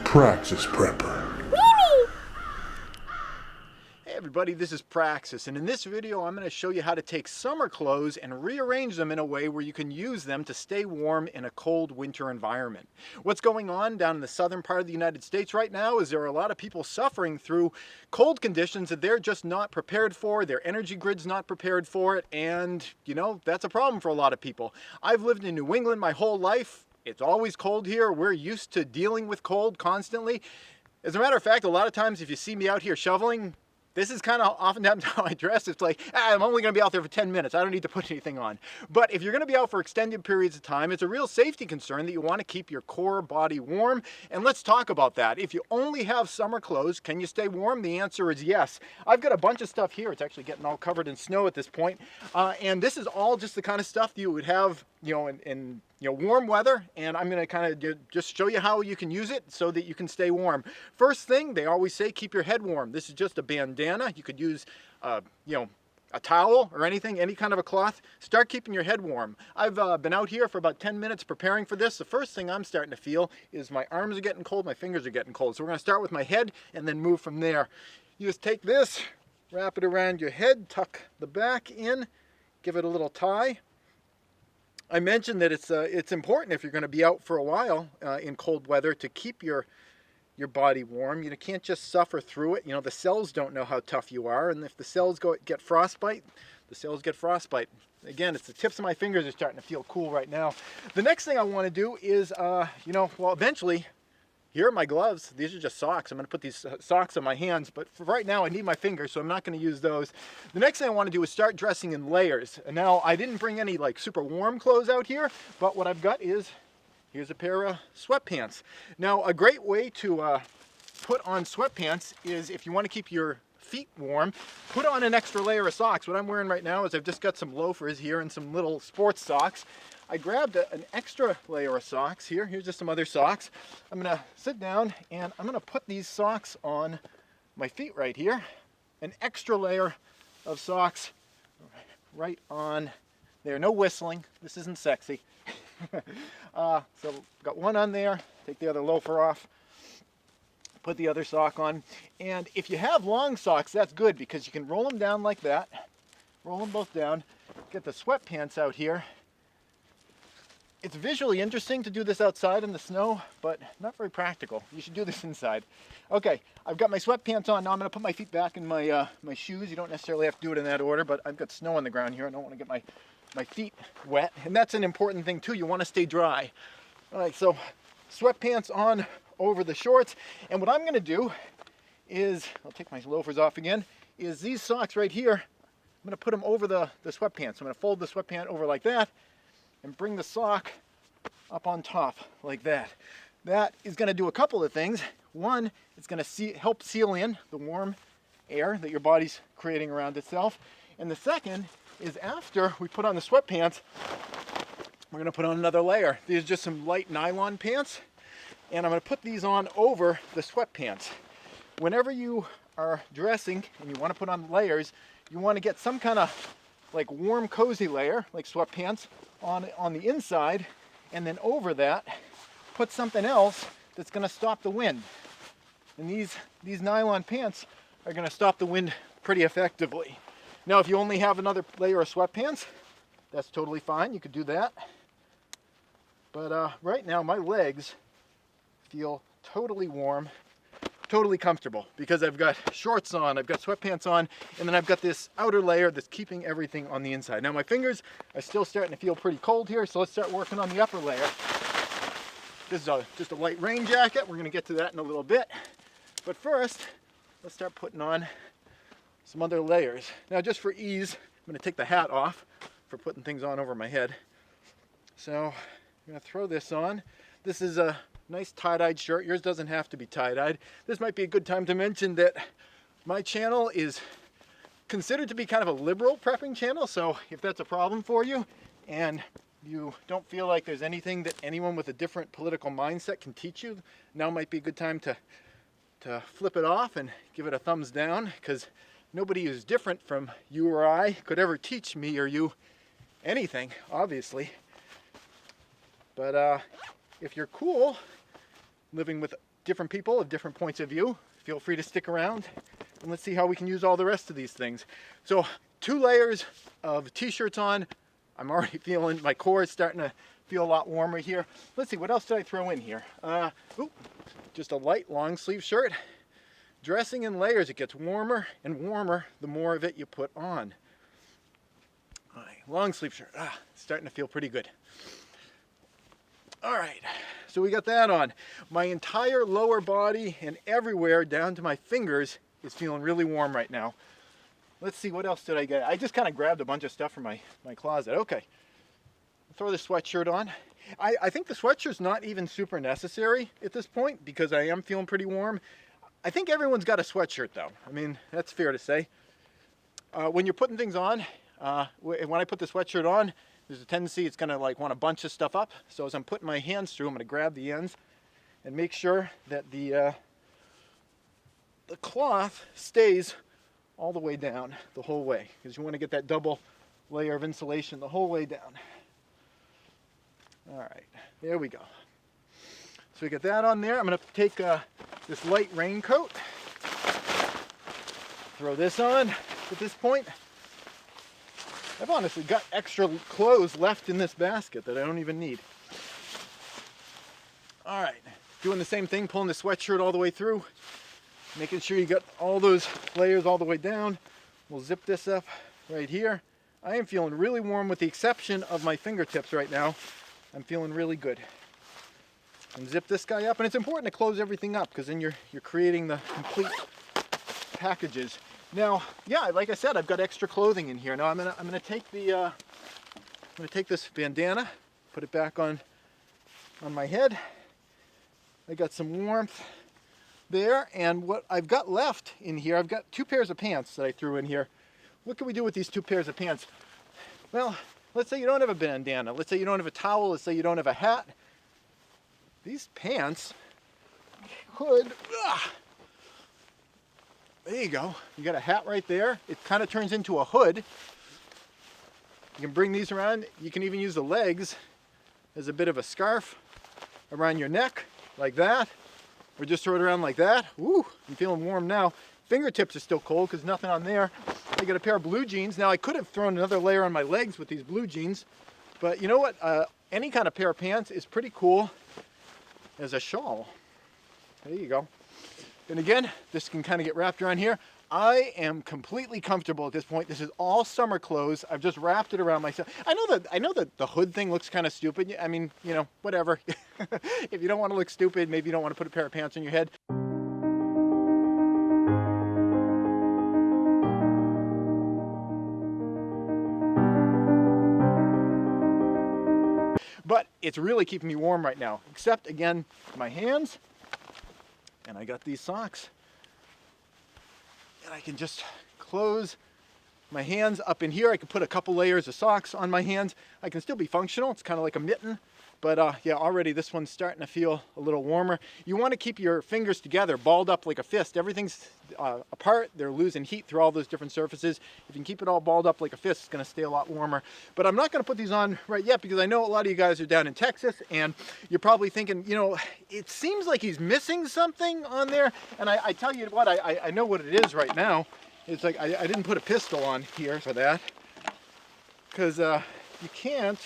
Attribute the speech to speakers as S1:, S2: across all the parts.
S1: Praxis Prepper.
S2: Hey everybody, this is Praxis, and in this video I'm going to show you how to take summer clothes and rearrange them in a way where you can use them to stay warm in a cold winter environment. What's going on down in the southern part of the United States right now is there are a lot of people suffering through cold conditions that they're just not prepared for, their energy grid's not prepared for it, and you know, that's a problem for a lot of people. I've lived in New England my whole life. It's always cold here. We're used to dealing with cold constantly. As a matter of fact, a lot of times if you see me out here shoveling, this is kind of oftentimes how I dress. It's like, I'm only going to be out there for 10 minutes. I don't need to put anything on. But if you're going to be out for extended periods of time, it's a real safety concern that you want to keep your core body warm. And let's talk about that. If you only have summer clothes, can you stay warm? The answer is yes. I've got a bunch of stuff here. It's actually getting all covered in snow at this point. And this is all just the kind of stuff that you would have, you know, in warm weather, and I'm going to kind of just show you how you can use it so that you can stay warm. First thing, they always say keep your head warm. This is just a bandana. You could use, a towel or anything, any kind of a cloth. Start keeping your head warm. I've been out here for about 10 minutes preparing for this. The first thing I'm starting to feel is my arms are getting cold, my fingers are getting cold. So we're going to start with my head and then move from there. You just take this, wrap it around your head, tuck the back in, give it a little tie. I mentioned that it's important if you're going to be out for a while in cold weather to keep your body warm. You can't just suffer through it. You know, the cells don't know how tough you are, and if the cells get frostbite, the cells get frostbite. Again, it's the tips of my fingers are starting to feel cool right now. The next thing I want to do is, eventually, here are my gloves. These are just socks. I'm going to put these socks on my hands, but for right now I need my fingers, so I'm not going to use those. The next thing I want to do is start dressing in layers. And now I didn't bring any like super warm clothes out here, but what I've got is, here's a pair of sweatpants. Now a great way to put on sweatpants is if you want to keep your feet warm, put on an extra layer of socks. What I'm wearing right now is I've just got some loafers here and some little sports socks. I grabbed an extra layer of socks here. Here's just some other socks. I'm gonna sit down and I'm gonna put these socks on my feet right here. An extra layer of socks right on there. No whistling, this isn't sexy. So got one on there, take the other loafer off, put the other sock on. And if you have long socks, that's good because you can roll them down like that. Roll them both down, get the sweatpants out here. It's visually interesting to do this outside in the snow, but not very practical. You should do this inside. Okay, I've got my sweatpants on. Now I'm going to put my feet back in my shoes. You don't necessarily have to do it in that order, but I've got snow on the ground here. I don't want to get my feet wet, and that's an important thing too. You want to stay dry. All right, so sweatpants on over the shorts, and what I'm going to do is, I'll take my loafers off again, is these socks right here, I'm going to put them over the sweatpants. I'm going to fold the sweatpant over like that, and bring the sock up on top like that. That is going to do a couple of things. One, it's going to help seal in the warm air that your body's creating around itself. And the second is after we put on the sweatpants, we're going to put on another layer. These are just some light nylon pants, and I'm going to put these on over the sweatpants. Whenever you are dressing and you want to put on layers, you want to get some kind of like warm, cozy layer, like sweatpants, on the inside, and then over that, put something else that's going to stop the wind. And these nylon pants are going to stop the wind pretty effectively. Now, if you only have another layer of sweatpants, that's totally fine. You could do that. But right now, my legs feel totally warm, totally comfortable because I've got shorts on, I've got sweatpants on, and then I've got this outer layer that's keeping everything on the inside. Now my fingers are still starting to feel pretty cold here, so let's start working on the upper layer. This is just a light rain jacket. We're going to get to that in a little bit. But first, let's start putting on some other layers. Now just for ease, I'm going to take the hat off for putting things on over my head. So I'm going to throw this on. This is a nice tie-dyed shirt. Yours doesn't have to be tie-dyed. This might be a good time to mention that my channel is considered to be kind of a liberal prepping channel, so if that's a problem for you and you don't feel like there's anything that anyone with a different political mindset can teach you, now might be a good time to flip it off and give it a thumbs down, because nobody who's different from you or I could ever teach me or you anything, obviously. But if you're cool living with different people have different points of view. Feel free to stick around and let's see how we can use all the rest of these things. So 2 layers of t-shirts on. I'm already feeling my core is starting to feel a lot warmer here. Let's see, what else did I throw in here? Just a light long sleeve shirt. Dressing in layers, it gets warmer and warmer the more of it you put on. All right, long sleeve shirt, starting to feel pretty good. All right, so we got that on. My entire lower body and everywhere down to my fingers is feeling really warm right now. Let's see, what else did I get? I just kind of grabbed a bunch of stuff from my closet. Okay, throw the sweatshirt on. I think the sweatshirt's not even super necessary at this point because I am feeling pretty warm. I think everyone's got a sweatshirt though. I mean, that's fair to say. When you're putting things on, when I put the sweatshirt on, there's a tendency it's gonna like want to bunch this stuff up. So as I'm putting my hands through, I'm gonna grab the ends and make sure that the cloth stays all the way down the whole way, because you want to get that double layer of insulation the whole way down. All right, there we go. So we get that on there. I'm going to take this light raincoat, throw this on at this point. I've honestly got extra clothes left in this basket that I don't even need. All right, doing the same thing, pulling the sweatshirt all the way through, making sure you got all those layers all the way down. We'll zip this up right here. I am feeling really warm with the exception of my fingertips right now. I'm feeling really good. And zip this guy up, and it's important to close everything up because then you're creating the complete packages. Now, yeah, like I said, I've got extra clothing in here. Now I'm gonna take this bandana, put it back on my head. I got some warmth there, and what I've got left in here, I've got 2 pairs of pants that I threw in here. What can we do with these 2 pairs of pants? Well, let's say you don't have a bandana. Let's say you don't have a towel. Let's say you don't have a hat. These pants could, there you go. You got a hat right there. It kind of turns into a hood. You can bring these around. You can even use the legs as a bit of a scarf around your neck, like that. Or just throw it around like that. Ooh, I'm feeling warm now. Fingertips are still cold because nothing on there. I got a pair of blue jeans. Now I could have thrown another layer on my legs with these blue jeans, but you know what? Any kind of pair of pants is pretty cool as a shawl. There you go. And again, this can kind of get wrapped around here. I am completely comfortable at this point. This is all summer clothes. I've just wrapped it around myself. I know that the hood thing looks kind of stupid. I mean, you know, whatever. If you don't want to look stupid, maybe you don't want to put a pair of pants on your head. But it's really keeping me warm right now, except again, my hands, and I got these socks. And I can just close my hands up in here. I can put a couple layers of socks on my hands. I can still be functional. It's kind of like a mitten. But yeah, already this one's starting to feel a little warmer. You want to keep your fingers together, balled up like a fist. Everything's apart. They're losing heat through all those different surfaces. If you can keep it all balled up like a fist, it's going to stay a lot warmer. But I'm not going to put these on right yet because I know a lot of you guys are down in Texas and you're probably thinking, you know, it seems like he's missing something on there. And I tell you what, I know what it is right now. It's like I didn't put a pistol on here for that because you can't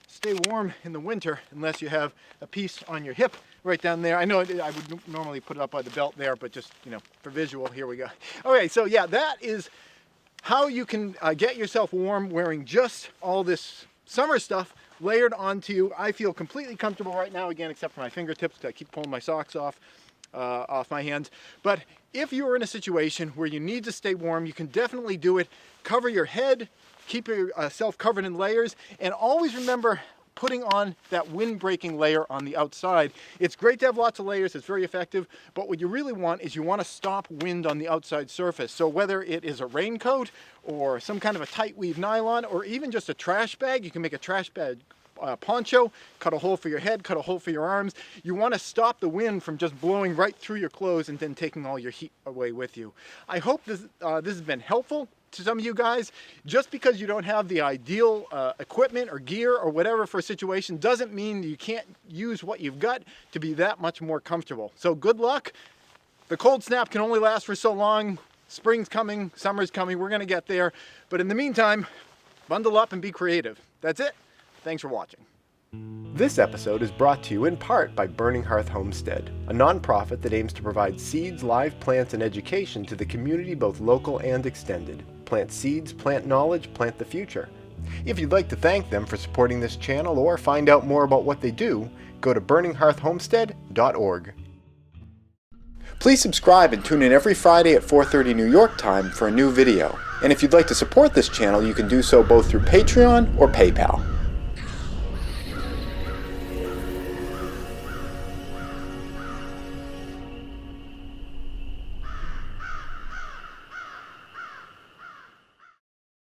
S2: stay warm in the winter unless you have a piece on your hip right down there. I know I would normally put it up by the belt there, but just, you know, for visual, here we go. Okay, so yeah, that is how you can get yourself warm wearing just all this summer stuff layered onto you. I feel completely comfortable right now, again, except for my fingertips because I keep pulling my socks off my hands. But if you're in a situation where you need to stay warm, you can definitely do it. Cover your head, keep yourself covered in layers, and always remember putting on that wind-breaking layer on the outside. It's great to have lots of layers, it's very effective, but what you really want is you want to stop wind on the outside surface. So whether it is a raincoat or some kind of a tight weave nylon or even just a trash bag, you can make a trash bag poncho, cut a hole for your head, cut a hole for your arms. You want to stop the wind from just blowing right through your clothes and then taking all your heat away with you. I hope this has been helpful to some of you guys, just because you don't have the ideal equipment or gear or whatever for a situation doesn't mean you can't use what you've got to be that much more comfortable. So good luck. The cold snap can only last for so long. Spring's coming, summer's coming, we're gonna get there. But in the meantime, bundle up and be creative. That's it. Thanks for watching. This episode is brought to you in part by Burning Hearth Homestead, a nonprofit that aims to provide seeds, live plants, and education to the community, both local and extended. Plant seeds, plant knowledge, plant the future. If you'd like to thank them for supporting this channel or find out more about what they do, go to burninghearthhomestead.org. Please subscribe and tune in every Friday at 4:30 New York time for a new video. And if you'd like to support this channel, you can do so both through Patreon or PayPal.